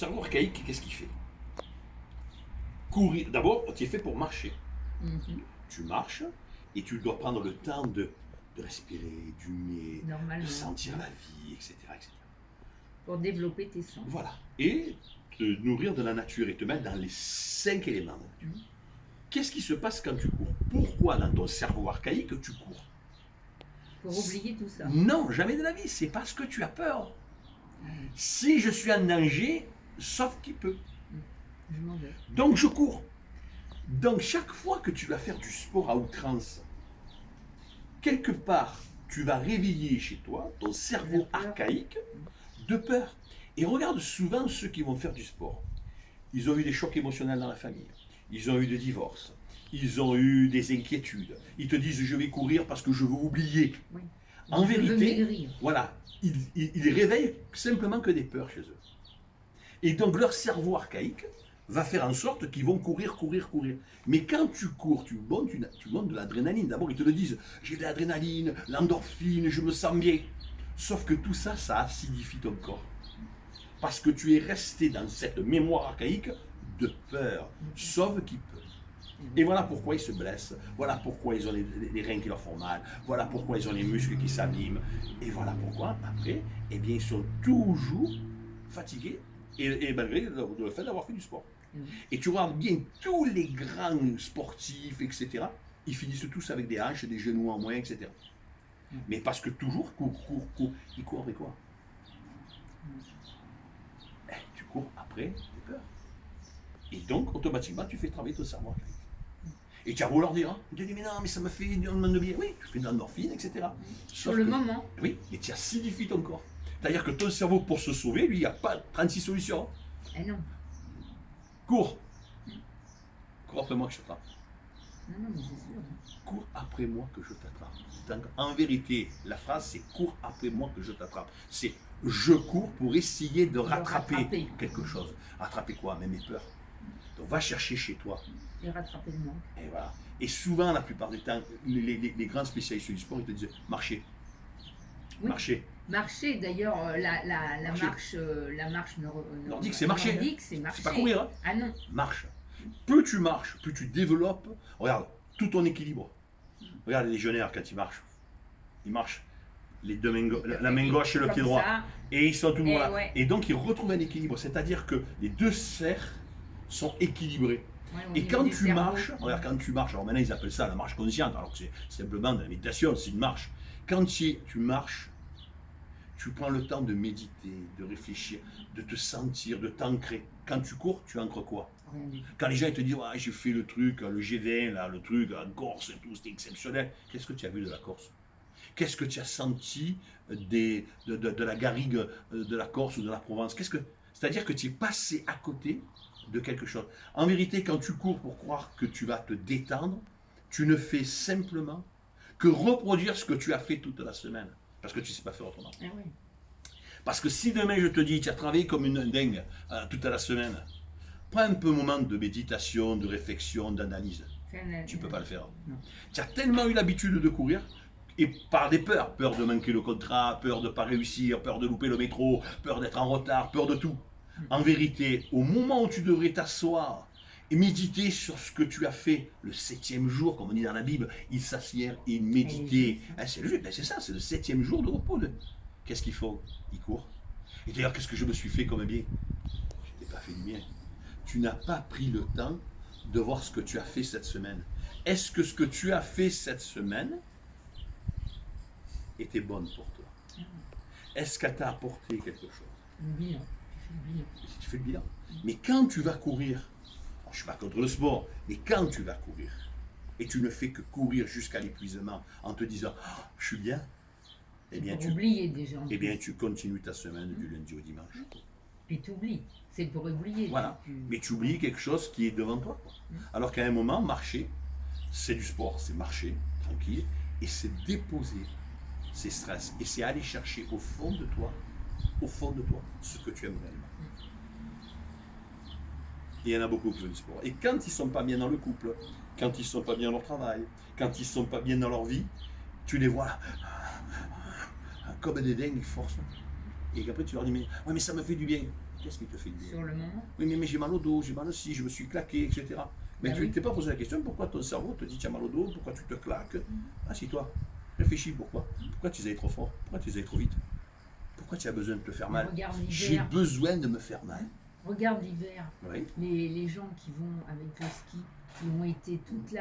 cerveau archaïque, qu'est-ce qu'il fait? Courir. D'abord, tu es fait pour marcher. Mhm. Tu marches et tu dois prendre le temps de respirer, d'hummer, de Normalement. sentir la vie, etc., etc. Pour développer tes sens. Voilà. Et te nourrir de la nature et te mettre dans les 5 éléments de la nature. Qu'est-ce qui se passe quand tu cours? Pourquoi dans ton cerveau archaïque tu cours? Pour oublier tout ça. Non, jamais de la vie. C'est parce que tu as peur. Si je suis en danger, sauf qui peut. Je m'en vais. Donc je cours. Donc chaque fois que tu vas faire du sport à outrance, quelque part, tu vas réveiller chez toi ton cerveau archaïque de peur. Et regarde souvent ceux qui vont faire du sport. Ils ont eu des chocs émotionnels dans la famille. Ils ont eu des divorces. Ils ont eu des inquiétudes. Ils te disent je vais courir parce que je veux oublier. Oui. En Je veux vérité, maigrir. voilà, ils réveillent simplement que des peurs chez eux. Et donc leur cerveau archaïque va faire en sorte qu'ils vont courir, courir, courir. Mais quand tu cours, tu montes de l'adrénaline. D'abord, ils te le disent, j'ai de l'adrénaline, l'endorphine, je me sens bien. Sauf que tout ça, ça acidifie ton corps. Parce que tu es resté dans cette mémoire archaïque de peur, sauve qui peut. Et voilà pourquoi ils se blessent, voilà pourquoi ils ont les reins qui leur font mal, voilà pourquoi ils ont les muscles qui s'abîment, et voilà pourquoi, après, eh bien, ils sont toujours fatigués, et malgré le fait d'avoir fait du sport. Et tu regardes bien tous les grands sportifs, etc., ils finissent tous avec des hanches, des genoux en moins, etc. Mais parce que toujours, cours. Ils courent après quoi? Tu cours après tes peurs. Et donc, automatiquement, tu fais travailler ton cerveau. Et tu as beau leur dire, hein, tu te dis, mais non, mais ça me fait une demande de billet. Oui, tu fais de l'endorphine, etc. Sur le moment. Oui, mais tu acidifies ton corps. C'est-à-dire que ton cerveau, pour se sauver, lui, il n'y a pas 36 solutions. Eh non. Cours. Cours après moi que je t'attrape. Non, mais c'est sûr. Cours après moi que je t'attrape. Donc, en vérité, la phrase, c'est cours après moi que je t'attrape. C'est je cours pour essayer de rattraper quelque chose. Rattraper quoi? Même mes peurs. Donc, va chercher chez toi. Et rattraper le manque. Et voilà. Et souvent, la plupart du temps, les grands spécialistes du sport, ils te disent marcher. Oui. Marcher. Marcher, d'ailleurs, la marche nordique, c'est marcher. Nordique, c'est marcher. C'est pas courir. Hein. Ah non. Marche. Plus tu marches, plus tu développes. Regarde, tout ton équilibre. Regarde les légionnaires quand ils marchent les deux mains, la main gauche et le pied droit. Ça. Et ils sont toujours là. Ouais. Et donc ils retrouvent un équilibre. C'est-à-dire que les deux cercles sont équilibrés. Ouais, et quand tu marches, regarde, quand tu marches, alors maintenant ils appellent ça la marche consciente, alors que c'est simplement de la méditation, c'est une marche. Quand tu marches, tu prends le temps de méditer, de réfléchir, de te sentir, de t'ancrer. Quand tu cours, tu ancres quoi? Quand les gens ils te disent ouais, j'ai fait le truc, le G20, là, le truc, en Corse et tout, c'était exceptionnel. Qu'est-ce que tu as vu de la Corse? Qu'est-ce que tu as senti de la garrigue de la Corse ou de la Provence? C'est-à-dire que tu es passé à côté de quelque chose. En vérité, quand tu cours pour croire que tu vas te détendre, tu ne fais simplement que reproduire ce que tu as fait toute la semaine. Parce que tu ne sais pas faire autrement. Ah oui. Parce que si demain je te dis, tu as travaillé comme une dingue toute la semaine, prends un peu un moment de méditation, de réflexion, d'analyse. Tu ne peux pas le faire. Non. Tu as tellement eu l'habitude de courir, et par des peurs. Peur de manquer le contrat, peur de ne pas réussir, peur de louper le métro, peur d'être en retard, peur de tout. En vérité, au moment où tu devrais t'asseoir et méditer sur ce que tu as fait le 7e jour, comme on dit dans la Bible, ils s'assièrent et ils méditaient. C'est ça, c'est le 7e jour de repos. Qu'est-ce qu'il faut? Ils courent. Et d'ailleurs, qu'est-ce que je me suis fait comme bien? Je t'ai pas fait du bien. Tu n'as pas pris le temps de voir ce que tu as fait cette semaine. Est-ce que ce que tu as fait cette semaine était bonne pour toi? Est-ce qu'elle t'a apporté quelque chose? Bien. Si tu fais le bilan. Mais quand tu vas courir, je ne suis pas contre le sport, mais quand tu vas courir, et tu ne fais que courir jusqu'à l'épuisement en te disant oh, je suis bien, eh bien, tu continues ta semaine du lundi au dimanche. Puis tu oublies, c'est pour oublier. Voilà, mais tu oublies quelque chose qui est devant toi. Alors qu'à un moment, marcher, c'est du sport, c'est marcher, tranquille, et c'est déposer ses stress, et c'est aller chercher au fond de toi, ce que tu aimes réellement. Et il y en a beaucoup qui font du sport. Et quand ils ne sont pas bien dans le couple, quand ils ne sont pas bien dans leur travail, quand ils ne sont pas bien dans leur vie, tu les vois là, comme des dingues, ils forcent. Et après tu leur dis, mais ça me fait du bien. Qu'est-ce qui te fait bien? Sur le moment. Oui, mais j'ai mal au dos, j'ai mal aussi, je me suis claqué, etc. Mais Bah tu ne oui. t'es pas posé la question pourquoi ton cerveau te dit tu as mal au dos, pourquoi tu te claques. Assieds-toi, réfléchis pourquoi. Pourquoi tu es allé trop fort? Pourquoi tu es allé trop vite? Pourquoi tu as besoin de te faire mal? Regarde J'ai l'hiver. besoin de me faire mal. Regarde l'hiver. Oui. Les gens qui vont avec le ski, qui ont été toute